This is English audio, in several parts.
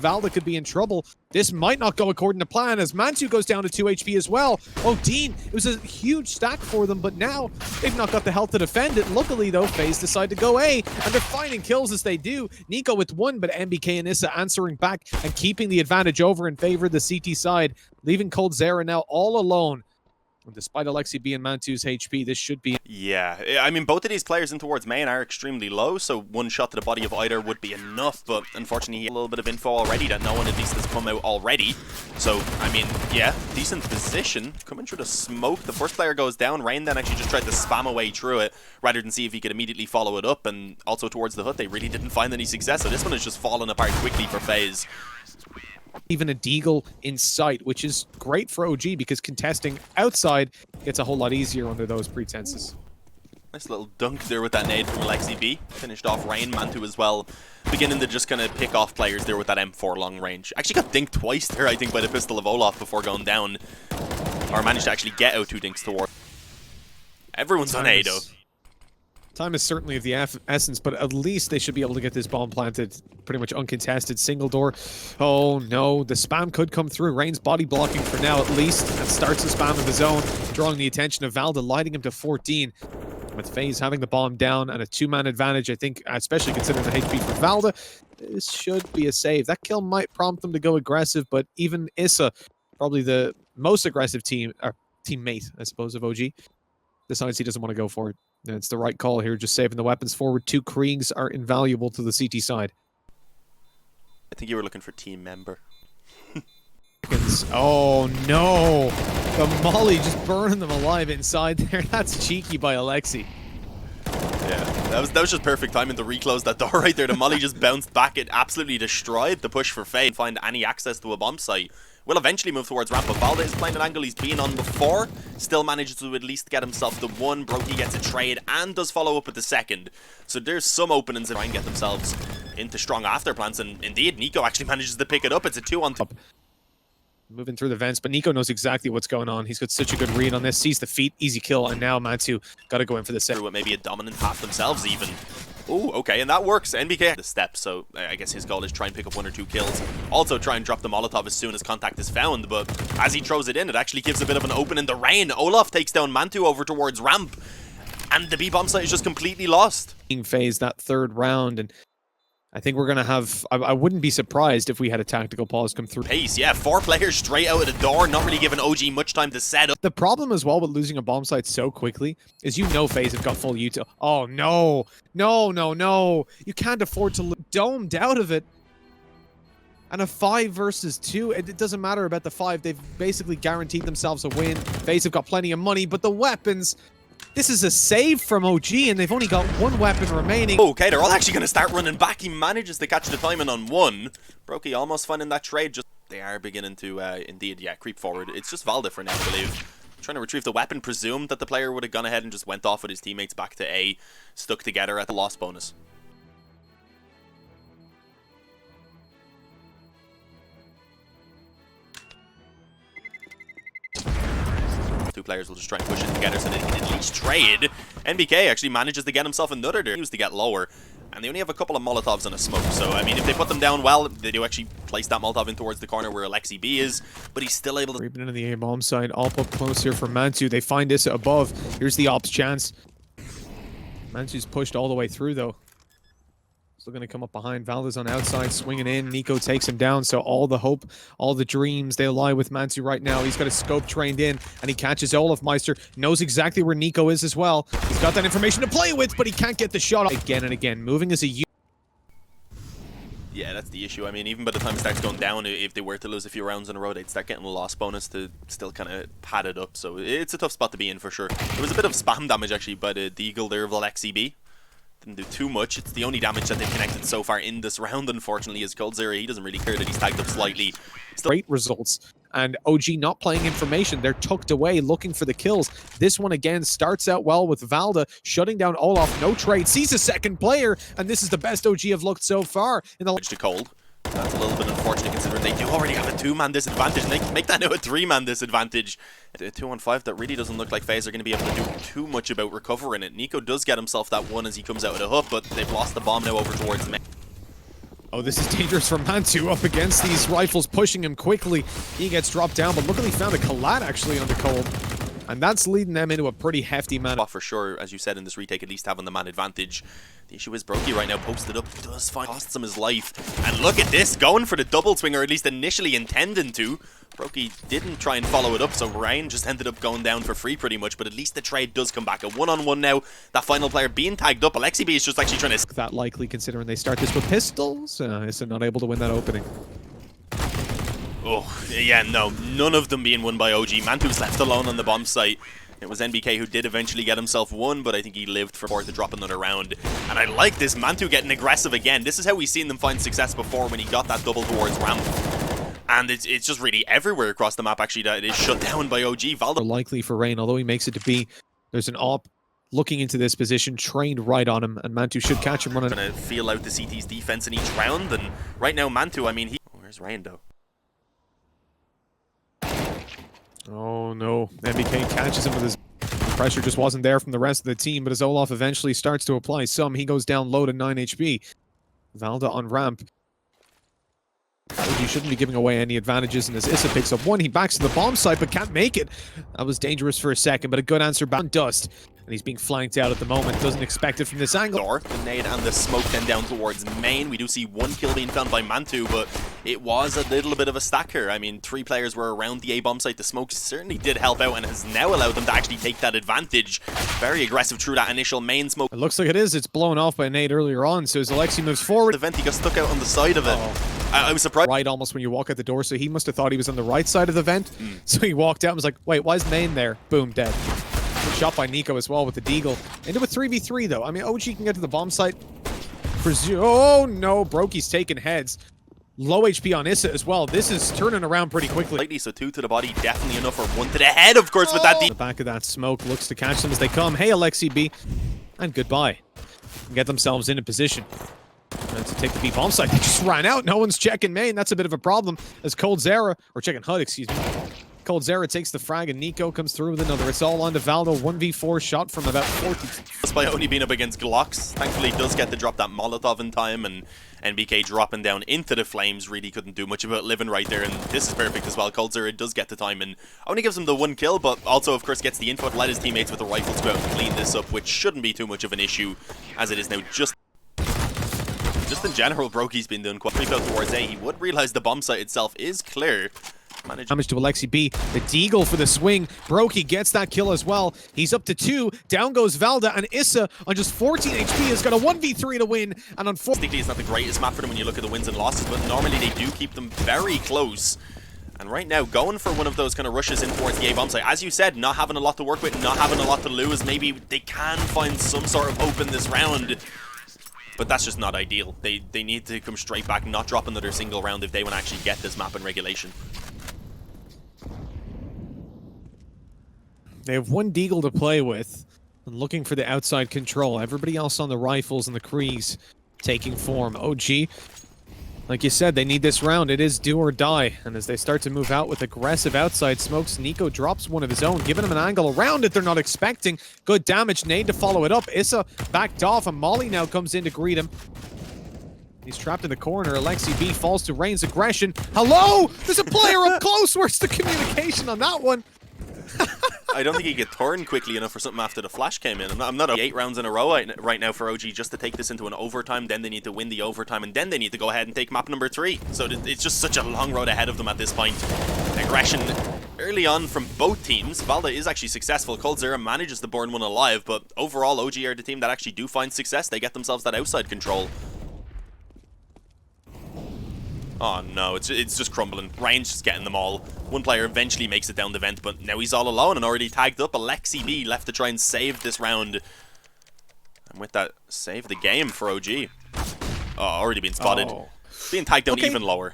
Valda could be in trouble. This might not go according to plan as Mantu goes down to 2 HP as well. Oh, Dean, it was a huge stack for them, but now they've not got the health to defend it. Luckily, though, FaZe decide to go A, and they're finding kills as they do. Nico with 1, but MBK and Issa answering back and keeping the advantage over in favor of the CT side, leaving coldzera now all alone. Despite Alexi being Mantu's HP, this should be... Yeah, I mean, both of these players in towards main are extremely low, so one shot to the body of either would be enough, but unfortunately, he had a little bit of info already that no one at least has come out already. So, I mean, yeah, decent position. Coming through the smoke, the first player goes down. Rain then actually just tried to spam away through it, rather than see if he could immediately follow it up, and also towards the hut, they really didn't find any success, so this one is just falling apart quickly for FaZe. Even a deagle in sight, which is great for OG because contesting outside gets a whole lot easier under those pretenses. Nice little dunk there with that nade from Alexi B. Finished off Rain, Mantu as well. Beginning to just kind of pick off players there with that M4 long range. Actually got dinked twice there, I think, by the pistol of Olaf before going down. Or managed to actually get out 2 dinks toward. Everyone's on A though. Time is certainly of the essence, but at least they should be able to get this bomb planted pretty much uncontested. Single door. Oh no, the spam could come through. Rain's body blocking for now at least. And starts the spam of his own, drawing the attention of Valda, lighting him to 14. With FaZe having the bomb down and a 2-man advantage, I think, especially considering the HP for Valda, this should be a save. That kill might prompt them to go aggressive, but even Issa, probably the most aggressive teammate, I suppose, of OG, decides he doesn't want to go for it. And it's the right call here, just saving the weapons forward. 2 Kriegs are invaluable to the CT side. I think you were looking for team member. Oh no! The molly just burning them alive inside there. That's cheeky by Alexi. Yeah, that was just perfect timing to reclose that door right there. The molly just bounced back. It absolutely destroyed the push for FaZe. Find any access to a bomb site. Will eventually move towards ramp, but Valda is playing an angle he's been on before. Still manages to at least get himself the 1. Brokey gets a trade and does follow up with the 2nd. So there's some openings that try and get themselves into strong after plans. And indeed, Nico actually manages to pick it up. It's a 2-on-2. Moving through the vents, but Nico knows exactly what's going on. He's got such a good read on this. Sees the feet, easy kill, and now Mantu got to go in for the set. What maybe a dominant half themselves even. Oh, okay, and that works. NBK the step, so I guess his goal is try and pick up 1 or 2 kills. Also try and drop the Molotov as soon as contact is found, but as he throws it in, it actually gives a bit of an open in the rain. Olaf takes down Mantu over towards ramp, and the B bomb site is just completely lost. FaZe that 3rd round, and I think we're going to have... I wouldn't be surprised if we had a tactical pause come through. Pace, yeah, 4 players straight out of the door, not really giving OG much time to set up. The problem as well with losing a bomb site so quickly is FaZe have got full util. Oh, no. No, no, no. You can't afford to domed out of it. And a 5 versus 2, it doesn't matter about the 5. They've basically guaranteed themselves a win. FaZe have got plenty of money, but the weapons... This is a save from OG, and they've only got 1 weapon remaining. Okay, they're all actually going to start running back. He manages to catch the timing on 1. Brokey almost finding that trade. Just they are beginning to, indeed, yeah, creep forward. It's just Valda for now, I believe. Trying to retrieve the weapon. Presumed that the player would have gone ahead and just went off with his teammates back to A. Stuck together at the loss bonus. Two players will just try and push it together so they can at least trade. NBK actually manages to get himself another there. He used to get lower. And they only have a couple of Molotovs and a smoke. So, I mean, if they put them down well, they do actually place that Molotov in towards the corner where Alexi B is. But he's still able to... Creeping into the A-bomb side. All up close here for Mantu. They find Issa above. Here's the ops chance. Mantu's pushed all the way through, though. Still going to come up behind. Valda's on outside, swinging in. Nico takes him down, so all the hope, all the dreams, they lie with Mantu right now. He's got his scope trained in, and he catches Olaf Meister. Knows exactly where Nico is as well. He's got that information to play with, but he can't get the shot again and again. Moving as a unit. Yeah, that's the issue. I mean, even by the time it starts going down, if they were to lose a few rounds in a row, they'd start getting a loss bonus to still kind of pad it up. So it's a tough spot to be in for sure. There was a bit of spam damage actually by the deagle there of Alexi B. Didn't do too much. It's the only damage that they've connected so far in this round, unfortunately, is coldzera. He doesn't really care that he's tagged up slightly. Great results. And OG not playing information. They're tucked away, looking for the kills. This one, again, starts out well with Valda shutting down Olaf. No trade. Sees a 2nd player. And this is the best OG have looked so far. In the to cold. That's a little bit unfortunate considering they do already have a 2-man disadvantage. And they can make that now a 3-man disadvantage. A 2-on-5 that really doesn't look like FaZe are going to be able to do too much about recovering it. Nico does get himself that 1 as he comes out of the hut, but they've lost the bomb now over towards me. Oh, this is dangerous for Mantu up against these rifles, pushing him quickly. He gets dropped down, but luckily found a collat actually under Cold. And that's leading them into a pretty hefty man. For sure, as you said in this retake, at least having the man advantage. The issue is Brokey right now posted up, does find costs him his life. And look at this, going for the double swing, or at least initially intending to. Brokey didn't try and follow it up, so Ryan just ended up going down for free pretty much, but at least the trade does come back. A one-on-one now, that final player being tagged up. Alexi B is just actually trying to... That likely, considering they start this with pistols. Issa not able to win that opening. Oh, yeah, no, none of them being won by OG. Mantu's left alone on the bomb site. It was NBK who did eventually get himself one, but I think he lived for to drop another round. And I like this, Mantu getting aggressive again. This is how we've seen them find success before when he got that double towards ramp. And it's just really everywhere across the map, actually, that it is shut down by OG. Valda likely for Rain, although he makes it to B. There's an AWP looking into this position, trained right on him, and Mantu should catch him running. Gonna feel out the CT's defense in each round, and right now Mantu, I mean, he... Oh, where's Rain, though? Oh no, MBK catches him with his... Pressure just wasn't there from the rest of the team, but as Olaf eventually starts to apply some, he goes down low to 9 HP. Valda on ramp. OG shouldn't be giving away any advantages, and as Issa picks up one, he backs to the bomb site, but can't make it. That was dangerous for a second, but a good answer back. Dust. And he's being flanked out at the moment. Doesn't expect it from this angle. The nade and the smoke then down towards main. We do see one kill being found by Mantu, but it was a little bit of a stacker. I mean, 3 players were around the A-bomb site. The smoke certainly did help out and has now allowed them to actually take that advantage. Very aggressive through that initial main smoke. It looks like it is. It's blown off by a nade earlier on, so as Alexi moves forward... The vent, he got stuck out on the side of it. I was surprised. Right almost when you walk out the door, so he must have thought he was on the right side of the vent. So he walked out and was like, wait, why is main there? Boom, dead. Good shot by Nico as well with the deagle. Into a 3v3 though. I mean, OG can get to the bomb site. Oh no, Brokey's taking heads. Low HP on Issa as well. This is turning around pretty quickly. So 2 to the body, definitely enough for 1 to the head, of course, with that. The back of that smoke looks to catch them as they come. Hey, Alexi B. And goodbye. And get themselves into position. And to take the B bomb site. They just ran out. No one's checking main. That's a bit of a problem. As Cold Zera, or checking HUD, excuse me. Cold Zera takes the frag and Nico comes through with another. It's all on to Valdo. 1v4 shot from about 40. Despite only being up against Glocks, thankfully does get to drop that Molotov in time, and NBK dropping down into the flames really couldn't do much about living right there, and this is perfect as well. Cold Zera does get the time and only gives him the 1 kill, but also of course gets the info to let his teammates with the rifles go out and clean this up, which shouldn't be too much of an issue as it is now. Just in general, Brokey's been doing quite well towards A. He would realize the bomb site itself is clear. Damage to Alexi B. The deagle for the swing. Brokey gets that kill as well. He's up to 2. Down goes Valda, and Issa on just 14 HP has got a 1v3 to win. And unfortunately, it's not the greatest map for them when you look at the wins and losses, but normally they do keep them very close. And right now, going for one of those kind of rushes in towards the A-bomb site. As you said, not having a lot to work with, not having a lot to lose. Maybe they can find some sort of hope in this round. But that's just not ideal. They need to come straight back, not drop another single round if they want to actually get this map in regulation. They have 1 deagle to play with, and looking for the outside control. Everybody else on the rifles and the Krees taking form. OG, like you said, they need this round. It is do or die. And as they start to move out with aggressive outside smokes, Nico drops one of his own, giving him an angle around it they're not expecting. Good damage, nade to follow it up. Issa backed off, and Molly now comes in to greet him. He's trapped in the corner. Alexi B falls to Rain's aggression. Hello? There's a player up close. Where's the communication on that one? I don't think he could turn quickly enough for something after the flash came in. I'm not 8 rounds in a row right now for OG just to take this into an overtime. Then they need to win the overtime, and then they need to go ahead and take map number 3. So it's just such a long road ahead of them at this point. Aggression early on from both teams. Valda is actually successful. Cold Zera manages to burn one alive, but overall OG are the team that actually do find success. They get themselves that outside control. Oh no, it's just crumbling. Ryan's just getting them all. One player eventually makes it down the vent, but now he's all alone and already tagged up. Alexi B left to try and save this round. And with that, save the game for OG. Oh, already been spotted. Oh. Being tagged down even lower.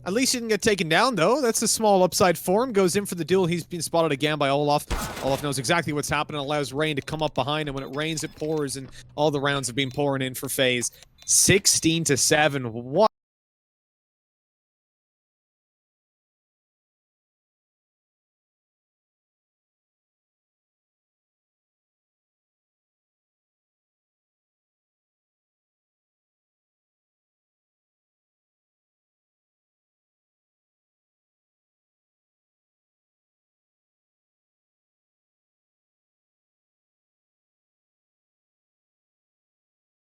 At least he didn't get taken down, though. That's a small upside for him. Goes in for the duel. He's been spotted again by Olaf. Olaf knows exactly what's happening. Allows Rain to come up behind, and when it rains, it pours, and all the rounds have been pouring in for FaZe. 16-7. What?